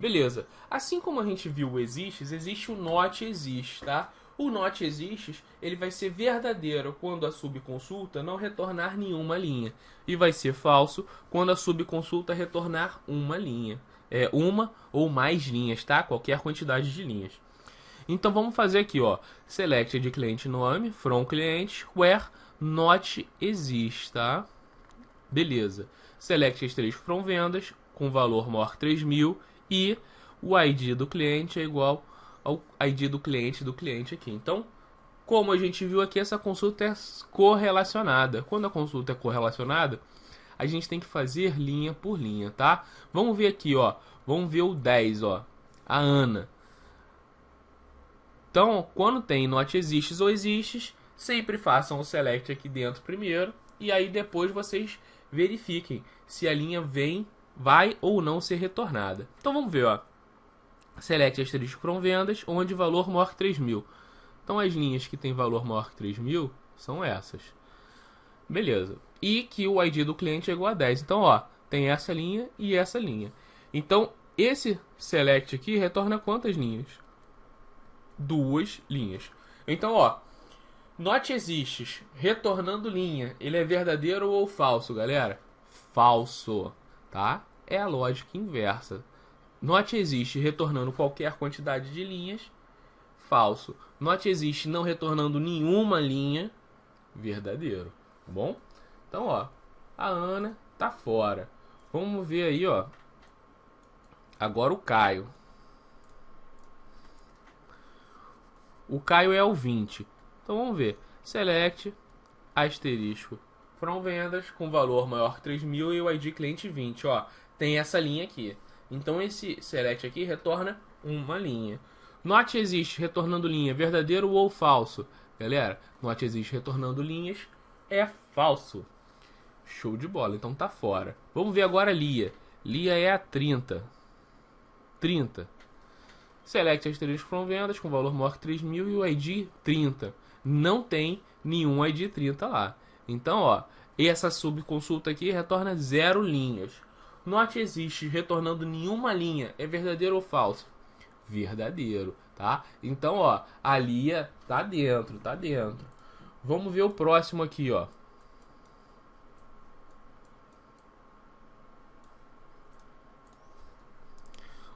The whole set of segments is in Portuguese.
Beleza. Assim como a gente viu o exists, existe o not exists, tá? O not exists, ele vai ser verdadeiro quando a subconsulta não retornar nenhuma linha. E vai ser falso quando a subconsulta retornar uma linha. Uma ou mais linhas, tá? Qualquer quantidade de linhas. Então vamos fazer aqui, ó. Select de cliente nome, from cliente, where not exists, tá? Beleza. Select asterisco from vendas, com valor maior 3.000 e o ID do cliente é igual ao ID do cliente aqui. Então, como a gente viu aqui, essa consulta é correlacionada. Quando a consulta é correlacionada, a gente tem que fazer linha por linha, tá? Vamos ver aqui, ó. Vamos ver o 10, ó. A Ana. Então, quando tem not exists ou exists, sempre façam o select aqui dentro primeiro. E aí depois vocês verifiquem se a linha vai ou não ser retornada. Então vamos ver, ó. Select asterisco from vendas, onde valor maior que 3.000. Então as linhas que tem valor maior que 3.000 são essas. Beleza. E que o ID do cliente é igual a 10. Então, ó, tem essa linha e essa linha. Então, esse select aqui retorna quantas linhas? 2 linhas. Então, ó, not exists, retornando linha, ele é verdadeiro ou falso, galera? Falso, tá? É a lógica inversa. Not existe retornando qualquer quantidade de linhas, falso. Not existe não retornando nenhuma linha, verdadeiro, tá bom? Então, ó, a Ana tá fora. Vamos ver aí, ó. Agora o Caio. O Caio é o 20. Então vamos ver. Select asterisco from vendas com valor maior que 3.000 e o ID cliente 20. Ó, tem essa linha aqui. Então esse select aqui retorna uma linha. Not existe retornando linha, verdadeiro ou falso? Galera, not existe retornando linhas é falso. Show de bola, então tá fora. Vamos ver agora Lia. Lia é a 30. 30. Select asterisco from vendas com valor maior que 3.000 e o ID 30. Não tem nenhum ID 30 lá. Então, ó, essa subconsulta aqui retorna 0 linhas. Not existe retornando nenhuma linha. É verdadeiro ou falso? Verdadeiro, tá? Então, ó, a Lia tá dentro, tá dentro. Vamos ver o próximo aqui, ó.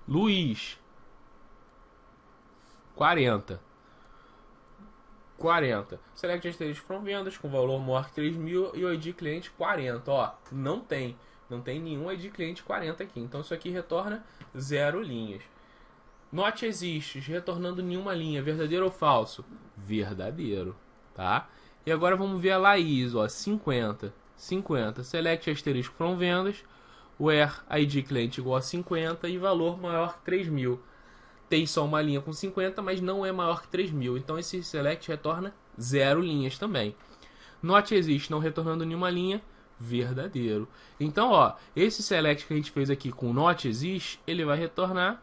Luiz. 40. 40. Select asterisco from vendas com valor maior que 3.000 e o ID cliente 40. Ó, não tem nenhum ID cliente 40 aqui. Então isso aqui retorna 0 linhas. Not existe retornando nenhuma linha. Verdadeiro ou falso? Verdadeiro, tá? E agora vamos ver a Laís, ó, 50. 50. Select asterisco from vendas, where ID cliente igual a 50 e valor maior que 3.000. Tem só uma linha com 50, mas não é maior que 3.000. Então esse select retorna 0 linhas também. Not existe não retornando nenhuma linha, verdadeiro. Então, ó, esse select que a gente fez aqui com not existe, ele vai retornar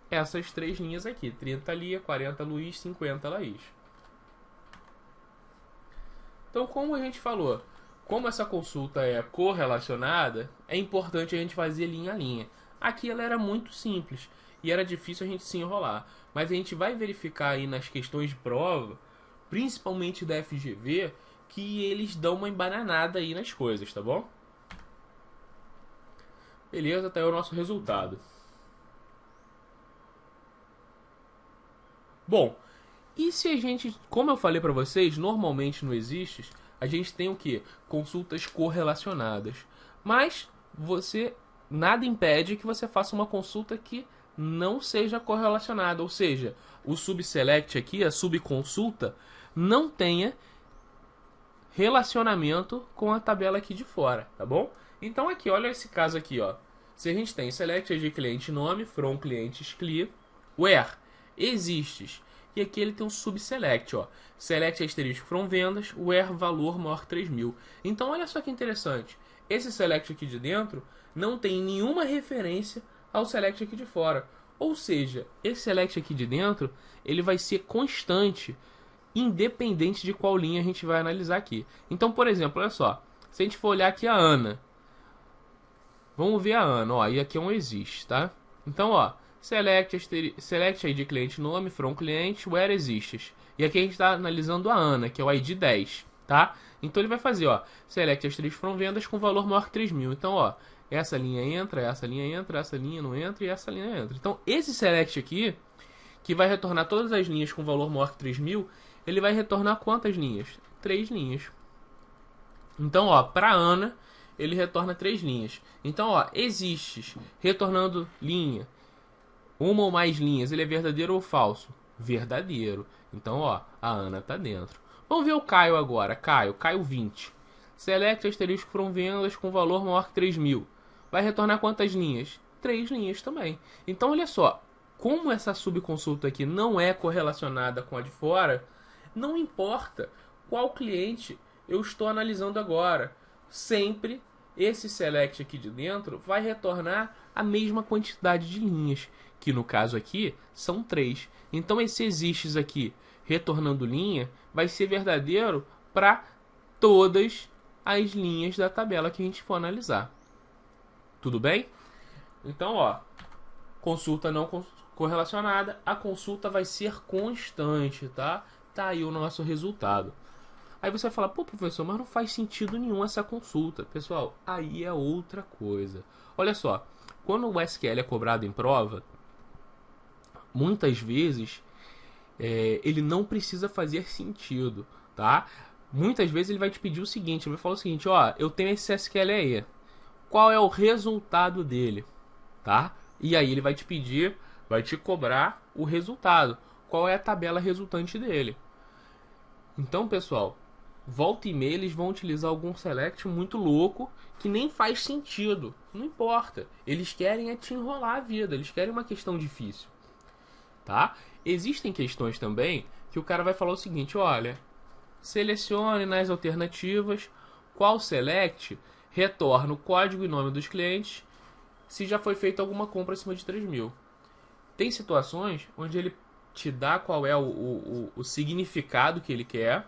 essas 3 linhas aqui. 30 Lia, 40 Luiz, 50 Laís. Então, como a gente falou, como essa consulta é correlacionada, é importante a gente fazer linha a linha. Aqui ela era muito simples e era difícil a gente se enrolar. Mas a gente vai verificar aí nas questões de prova, principalmente da FGV, que eles dão uma embananada aí nas coisas, tá bom? Beleza, tá aí o nosso resultado. Bom, e se a gente, como eu falei pra vocês, normalmente no Exists, a gente tem o que? Consultas correlacionadas. Mas nada impede que você faça uma consulta que não seja correlacionada, ou seja, o subselect aqui, a subconsulta, não tenha relacionamento com a tabela aqui de fora, tá bom? Então aqui, olha esse caso aqui, ó. Se a gente tem select de cliente nome, from clientes clear, where exists, e aqui ele tem um subselect, ó. Select asterisco from vendas, where valor maior 3.000. Então olha só que interessante. Esse select aqui de dentro não tem nenhuma referência ao select aqui de fora. Ou seja, esse select aqui de dentro, ele vai ser constante, independente de qual linha a gente vai analisar aqui. Então, por exemplo, olha só. Se a gente for olhar aqui a Ana. Vamos ver a Ana, ó. E aqui é um existe, tá? Então, ó, select ID cliente nome, from cliente, where exists. E aqui a gente está analisando a Ana, que é o ID 10, tá? Então ele vai fazer, ó, select asterisco from vendas com valor maior que 3.000. Então, ó, essa linha entra, essa linha entra, essa linha não entra e essa linha entra. Então, esse select aqui, que vai retornar todas as linhas com valor maior que 3.000, ele vai retornar quantas linhas? 3 linhas. Então, ó, para Ana, ele retorna 3 linhas. Então, ó, existes, retornando linha, uma ou mais linhas, ele é verdadeiro ou falso? Verdadeiro. Então, ó, a Ana tá dentro. Vamos ver o Caio agora. Caio 20. Select asterisco from vendas com valor maior que 3.000. Vai retornar quantas linhas? 3 linhas também. Então, olha só. Como essa subconsulta aqui não é correlacionada com a de fora, não importa qual cliente eu estou analisando agora. Sempre esse select aqui de dentro vai retornar a mesma quantidade de linhas, que no caso aqui são 3. Então esse exists aqui retornando linha vai ser verdadeiro para todas as linhas da tabela que a gente for analisar. Tudo bem? Então, ó, consulta não correlacionada, a consulta vai ser constante, tá? Tá aí o nosso resultado. Aí você vai falar, pô, professor, mas não faz sentido nenhum essa consulta. Pessoal, aí é outra coisa. Olha só, quando o SQL é cobrado em prova, muitas vezes ele não precisa fazer sentido, tá? Muitas vezes ele vai te pedir o seguinte, ele vai falar o seguinte, ó, eu tenho esse SQL aí, qual é o resultado dele, tá? E aí ele vai te pedir, vai te cobrar o resultado, qual é a tabela resultante dele. Então, pessoal, volta e meia eles vão utilizar algum select muito louco que nem faz sentido. Não importa. Eles querem te enrolar a vida. Eles querem uma questão difícil. Tá? Existem questões também que o cara vai falar o seguinte, olha, selecione nas alternativas qual select retorna o código e nome dos clientes se já foi feita alguma compra acima de 3.000. Tem situações onde ele te dá qual é o significado que ele quer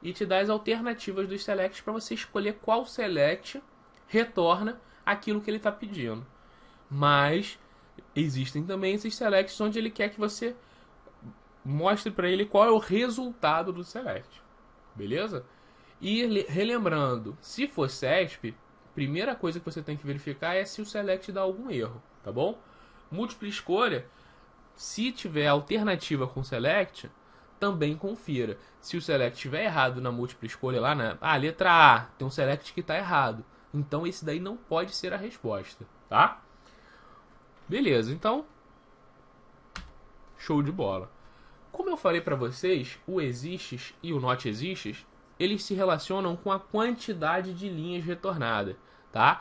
e te dá as alternativas dos selects para você escolher qual select retorna aquilo que ele está pedindo. Mas existem também esses selects onde ele quer que você mostre para ele qual é o resultado do select. Beleza? E relembrando, se for CESP, primeira coisa que você tem que verificar é se o select dá algum erro, tá bom? Múltipla escolha, se tiver alternativa com select, também confira. Se o select estiver errado na múltipla escolha lá na letra A, tem um select que está errado. Então esse daí não pode ser a resposta, tá? Beleza, então show de bola. Como eu falei para vocês, o exists e o not exists, eles se relacionam com a quantidade de linhas retornadas, tá?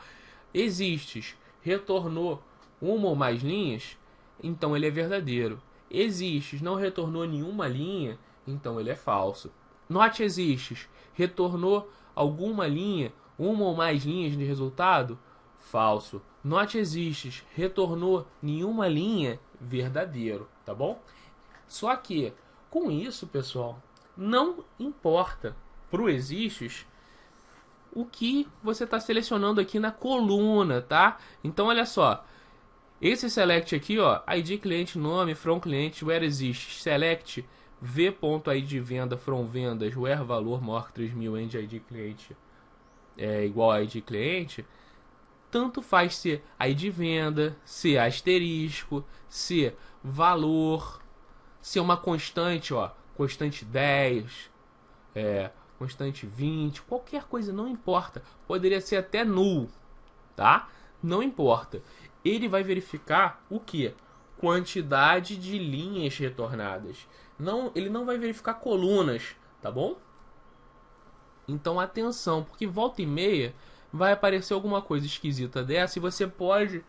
Exists retornou uma ou mais linhas, então ele é verdadeiro. Exists não retornou nenhuma linha, então ele é falso. Not exists retornou alguma linha, uma ou mais linhas de resultado, falso. Not exists retornou nenhuma linha, verdadeiro, tá bom? Só que com isso, pessoal, não importa pro exists o que você está selecionando aqui na coluna, tá? Então olha só, esse select aqui, ó, ID cliente nome, from cliente, where exists, select v.id venda, from vendas, where valor maior que 3.000, end ID cliente é igual a ID cliente, tanto faz ser ID venda, ser asterisco, ser valor, ser uma constante, ó, constante 10, constante 20, qualquer coisa, não importa. Poderia ser até null, tá? Não importa. Ele vai verificar o que? Quantidade de linhas retornadas. Ele não vai verificar colunas, tá bom? Então atenção, porque volta e meia vai aparecer alguma coisa esquisita dessa e você pode,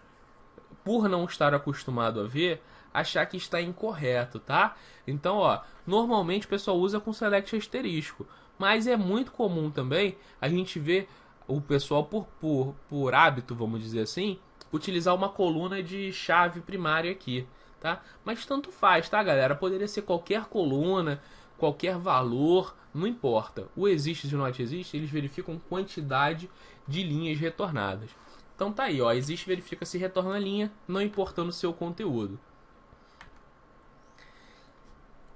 por não estar acostumado a ver, achar que está incorreto, tá? Então, ó, normalmente o pessoal usa com select asterisco, mas é muito comum também a gente ver o pessoal por hábito, vamos dizer assim, utilizar uma coluna de chave primária aqui, tá? Mas tanto faz, tá, galera? Poderia ser qualquer coluna, qualquer valor, não importa. O exists e o not exists, eles verificam quantidade de linhas retornadas. Então tá aí, ó, existe, verifica se retorna a linha, não importando o seu conteúdo.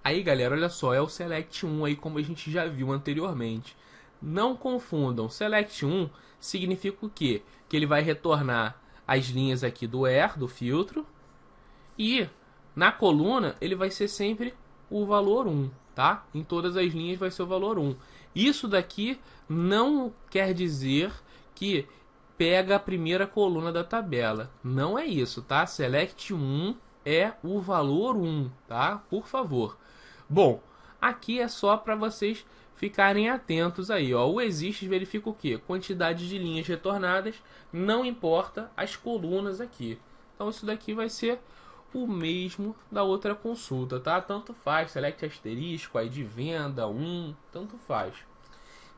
Aí, galera, olha só, é o select 1 aí, como a gente já viu anteriormente. Não confundam, select 1 significa o quê? Que ele vai retornar as linhas aqui do where, do filtro, e na coluna ele vai ser sempre o valor 1, tá? Em todas as linhas vai ser o valor 1. Isso daqui não quer dizer que pega a primeira coluna da tabela. Não é isso, tá? Select 1 é o valor 1, tá? Por favor. Bom, aqui é só para vocês ficarem atentos aí, ó. O exists verifica o quê? Quantidade de linhas retornadas, não importa as colunas aqui. Então isso daqui vai ser o mesmo da outra consulta, tá? Tanto faz, select asterisco, ID de venda, 1, tanto faz.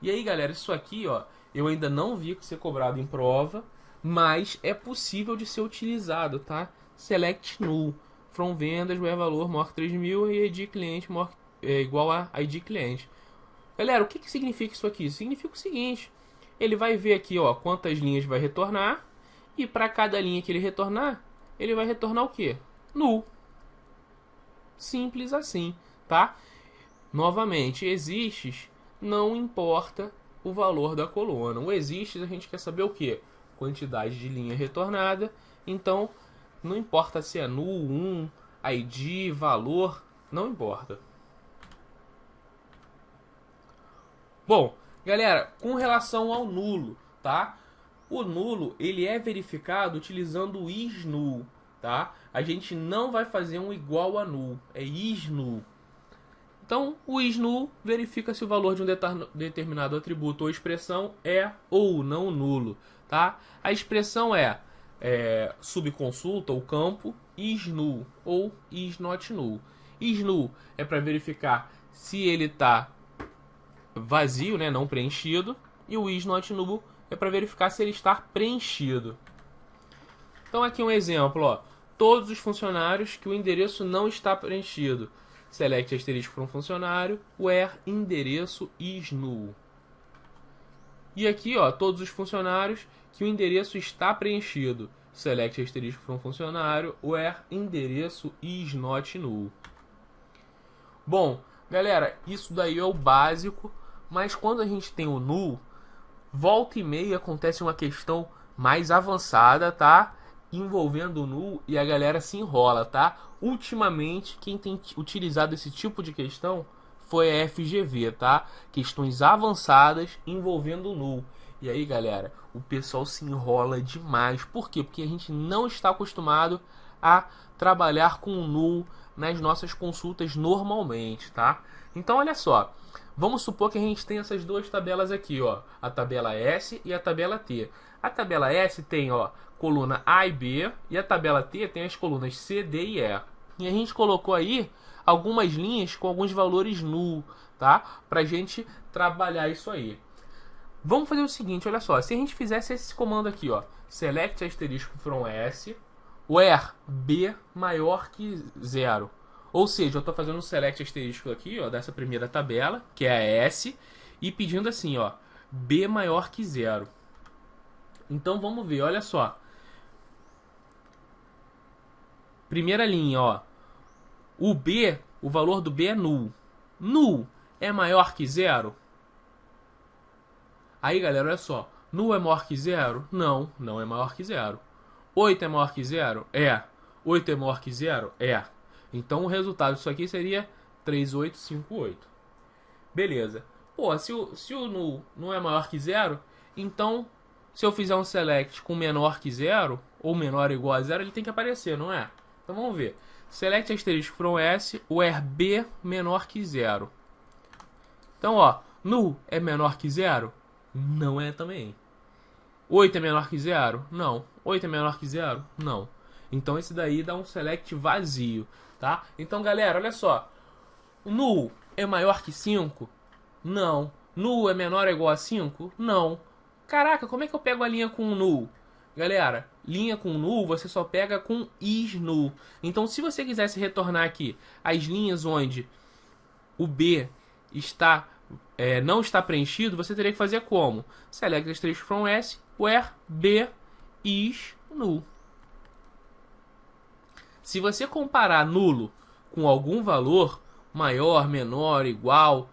E aí, galera, isso aqui, ó, eu ainda não vi que ser cobrado em prova, mas é possível de ser utilizado, tá? Select null. From vendas, where valor maior que 3.000 e ID cliente maior, igual a ID cliente. Galera, o que significa isso aqui? Significa o seguinte, ele vai ver aqui, ó, quantas linhas vai retornar, e para cada linha que ele retornar, ele vai retornar o quê? Null. Simples assim, tá? Novamente, exists, não importa o valor da coluna. O exists a gente quer saber o quê? Quantidade de linha retornada, então não importa se é null, 1, ID, valor, não importa. Bom, galera, com relação ao nulo, tá? O nulo, ele é verificado utilizando o isNull, tá? A gente não vai fazer um igual a null, é isNull. Então, o isNull verifica se o valor de um determinado atributo ou expressão é ou não nulo, tá? A expressão é subconsulta ou campo isNull ou isNotNull. isNull é para verificar se ele está vazio, né, não preenchido, e o isNotNull é para verificar se ele está preenchido. Então aqui um exemplo, ó, todos os funcionários que o endereço não está preenchido. Select asterisco para um funcionário, where endereço isNull. E aqui, ó, todos os funcionários que o endereço está preenchido. Select asterisco para um funcionário, where endereço isNotNull. Bom, galera, isso daí é o básico, mas quando a gente tem o null, volta e meia acontece uma questão mais avançada, tá? Envolvendo o null e a galera se enrola, tá? Ultimamente, quem tem utilizado esse tipo de questão foi a FGV, tá? Questões avançadas envolvendo o null. E aí, galera, o pessoal se enrola demais. Por quê? Porque a gente não está acostumado a trabalhar com o null nas nossas consultas normalmente, tá? Então, olha só. Vamos supor que a gente tem essas duas tabelas aqui, ó. A tabela S e a tabela T. A tabela S tem, ó, coluna A e B. E a tabela T tem as colunas C, D e E. E a gente colocou aí algumas linhas com alguns valores null, tá? Pra gente trabalhar isso aí. Vamos fazer o seguinte, olha só. Se a gente fizesse esse comando aqui, ó. Select asterisco from S, where B maior que 0. Ou seja, eu estou fazendo um select asterisco aqui, ó, dessa primeira tabela, que é a S, e pedindo assim, ó, B maior que 0. Então vamos ver, olha só. Primeira linha, ó. O B, o valor do B é null. Null é maior que 0? Aí, galera, olha só. Null é maior que 0? Não, não é maior que 0. 8 é maior que 0? É. 8 é maior que 0? É. Então o resultado disso aqui seria 3858. Beleza. Pô, se o null não é maior que 0, então se eu fizer um select com menor que 0, ou menor ou igual a 0, ele tem que aparecer, não é? Então vamos ver. Select asterisco from S, where B menor que 0. Então, ó, null é menor que 0? Não é também. 8 é menor que 0? Não. 8 é menor que 0? Não. Então esse daí dá um select vazio, tá? Então, galera, olha só. Null é maior que 5? Não. Null é menor ou igual a 5? Não. Caraca, como é que eu pego a linha com null? Galera, linha com null você só pega com isNull. Então, se você quisesse retornar aqui as linhas onde o B está, não está preenchido, você teria que fazer como? Select asterisco from S, where B is null. Se você comparar nulo com algum valor maior, menor, igual,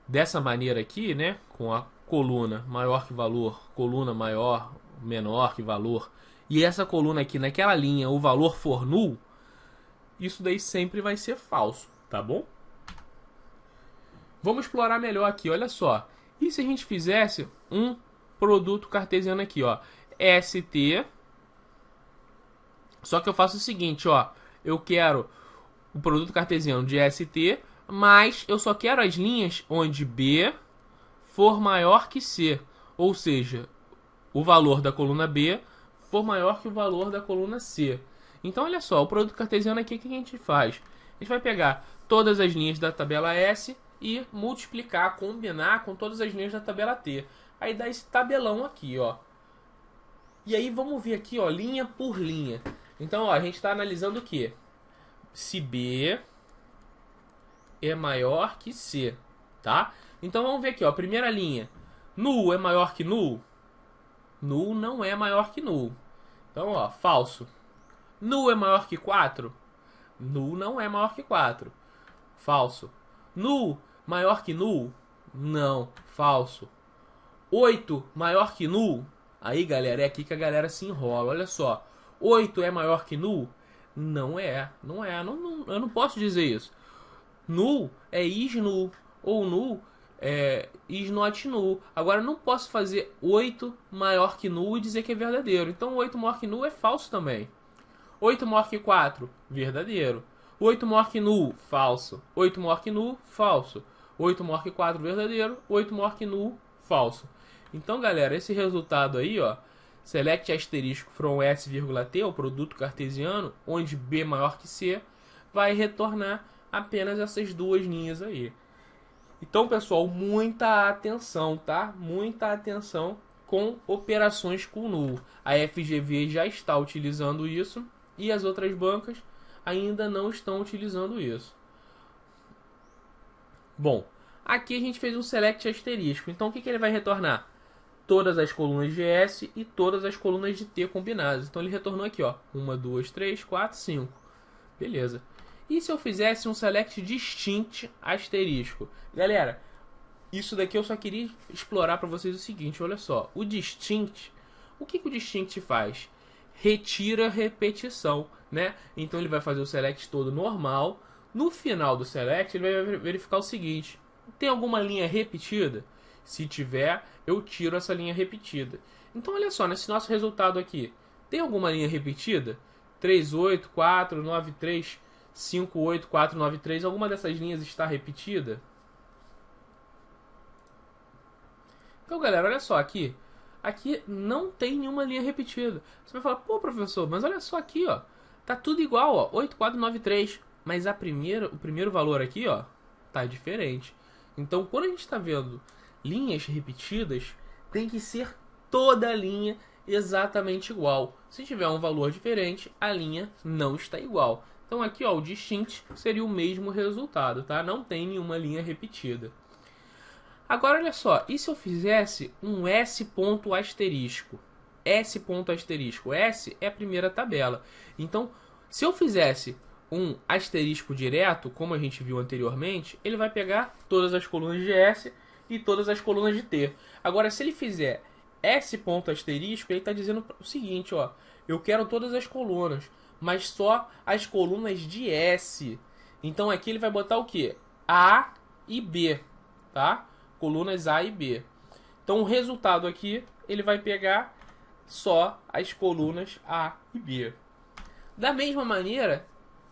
dessa maneira aqui, né, com a coluna maior que valor, coluna maior, menor que valor, e essa coluna aqui naquela linha o valor for null, isso daí sempre vai ser falso, tá bom? Vamos explorar melhor aqui, olha só. E se a gente fizesse um produto cartesiano aqui, ó, ST, só que eu faço o seguinte, ó, eu quero o produto cartesiano de ST, mas eu só quero as linhas onde B for maior que C, ou seja, o valor da coluna B for maior que o valor da coluna C. Então, olha só, o produto cartesiano aqui, o que a gente faz? A gente vai pegar todas as linhas da tabela S e multiplicar, combinar com todas as linhas da tabela T. Aí dá esse tabelão aqui, ó. E aí vamos ver aqui, ó, linha por linha. Então, ó, a gente está analisando o quê? Se B é maior que C, tá? Então vamos ver aqui, ó, primeira linha. Null é maior que null? Null não é maior que null. Então, ó, falso. Null é maior que 4? Null não é maior que 4. Falso. Null maior que null? Não, falso. 8 maior que null? Aí, galera, é aqui que a galera se enrola. Olha só. 8 é maior que null? Não é. Eu não posso dizer isso. Null é is null. Ou null é is not null. Agora, eu não posso fazer 8 maior que null e dizer que é verdadeiro. Então, 8 maior que null é falso também. 8 maior que 4? Verdadeiro. 8 maior que null? Falso. 8 maior que null? Falso. 8 maior que 4? Verdadeiro. 8 maior que null? Falso. Então, galera, esse resultado aí, ó, select asterisco from S, T, o produto cartesiano, onde B maior que C, vai retornar apenas essas duas linhas aí. Então, pessoal, muita atenção, tá? Muita atenção com operações com null. A FGV já está utilizando isso e as outras bancas ainda não estão utilizando isso. Bom, aqui a gente fez um select asterisco. Então, o que ele vai retornar? Todas as colunas de S e todas as colunas de T combinadas. Então ele retornou aqui, ó, 1, 2, 3, 4, 5. Beleza. E se eu fizesse um select distinct asterisco? Galera, isso daqui eu só queria explorar para vocês o seguinte, olha só. O distinct, o que o distinct faz? Retira repetição, né? Então ele vai fazer o select todo normal. No final do select ele vai verificar o seguinte: tem alguma linha repetida? Se tiver, eu tiro essa linha repetida. Então, olha só, nesse nosso resultado aqui, tem alguma linha repetida? 3, 8, 4, 9, 3, 5, 8, 4, 9, 3. Alguma dessas linhas está repetida? Então, galera, olha só aqui. Aqui não tem nenhuma linha repetida. Você vai falar, pô, professor, mas olha só aqui, ó. Tá tudo igual, ó. 8, 4, 9, 3. Mas o primeiro valor aqui, ó, tá diferente. Então, quando a gente está vendo linhas repetidas, tem que ser toda a linha exatamente igual. Se tiver um valor diferente, a linha não está igual. Então aqui, ó, o distinct seria o mesmo resultado, tá? Não tem nenhuma linha repetida. Agora, olha só, e se eu fizesse um S ponto asterisco? S ponto asterisco. S é a primeira tabela. Então, se eu fizesse um asterisco direto, como a gente viu anteriormente, ele vai pegar todas as colunas de S e todas as colunas de T. Agora, se ele fizer S ponto asterisco, ele está dizendo o seguinte, ó, eu quero todas as colunas, mas só as colunas de S. Então aqui ele vai botar o quê? A e B, tá? Colunas A e B. Então o resultado aqui, ele vai pegar só as colunas A e B. Da mesma maneira,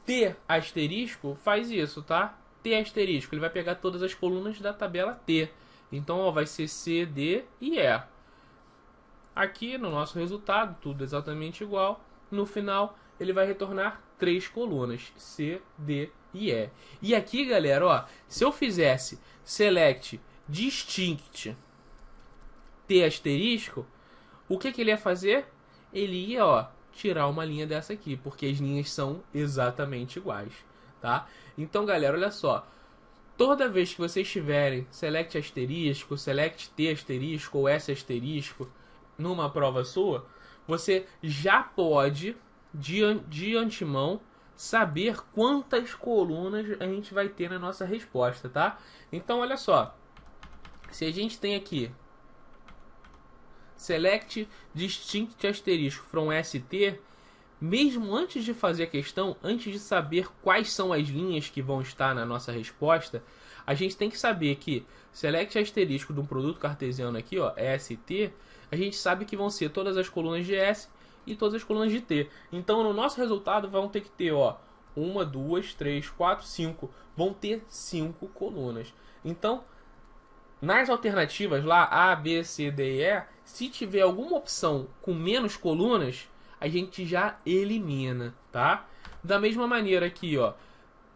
T asterisco faz isso, tá? T asterisco, ele vai pegar todas as colunas da tabela T. Então, ó, vai ser C, D e E. Aqui, no nosso resultado, tudo exatamente igual. No final, ele vai retornar 3 colunas, C, D e E. E aqui, galera, ó, se eu fizesse select distinct T asterisco, o que ele ia fazer? Ele ia, ó, tirar uma linha dessa aqui, porque as linhas são exatamente iguais, tá? Então, galera, olha só. Toda vez que vocês tiverem select asterisco, select T asterisco ou S asterisco numa prova sua, você já pode, de antemão, saber quantas colunas a gente vai ter na nossa resposta, tá? Então, olha só. Se a gente tem aqui select distinct asterisco from ST, mesmo antes de fazer a questão, antes de saber quais são as linhas que vão estar na nossa resposta, a gente tem que saber que select asterisco de um produto cartesiano aqui, ó, ST, a gente sabe que vão ser todas as colunas de S e todas as colunas de T. Então, no nosso resultado, vão ter que ter, ó, 1, 2, 3, 4, 5. Vão ter 5 colunas. Então, nas alternativas lá, A, B, C, D e E, se tiver alguma opção com menos colunas, a gente já elimina, tá? Da mesma maneira aqui, ó,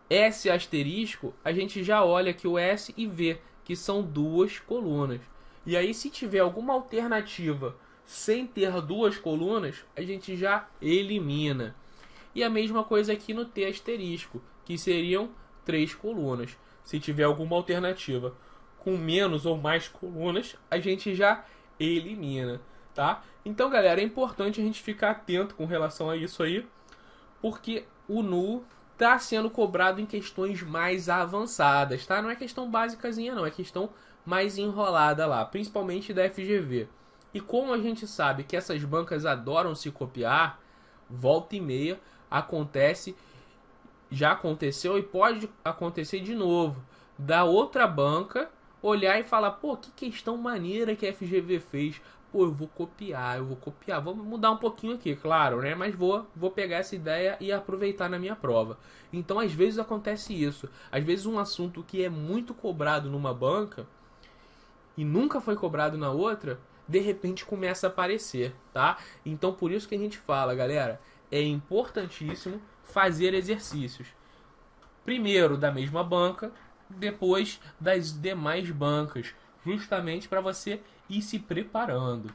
S asterisco, a gente já olha aqui o S e V, que são 2 colunas. E aí, se tiver alguma alternativa sem ter 2 colunas, a gente já elimina. E a mesma coisa aqui no T asterisco, que seriam 3 colunas. Se tiver alguma alternativa com menos ou mais colunas, a gente já elimina, tá? Então, galera, é importante a gente ficar atento com relação a isso aí, porque o null está sendo cobrado em questões mais avançadas, tá? Não é questão básicazinha, não, é questão mais enrolada lá, principalmente da FGV. E como a gente sabe que essas bancas adoram se copiar, volta e meia acontece, já aconteceu e pode acontecer de novo, da outra banca olhar e falar, pô, que questão maneira que a FGV fez. Pô, eu vou copiar. Vamos mudar um pouquinho aqui, claro, né? Mas vou pegar essa ideia e aproveitar na minha prova. Então, às vezes acontece isso. Às vezes um assunto que é muito cobrado numa banca e nunca foi cobrado na outra, de repente começa a aparecer, tá? Então, por isso que a gente fala, galera, é importantíssimo fazer exercícios. Primeiro da mesma banca, depois das demais bancas, justamente para você ir se preparando.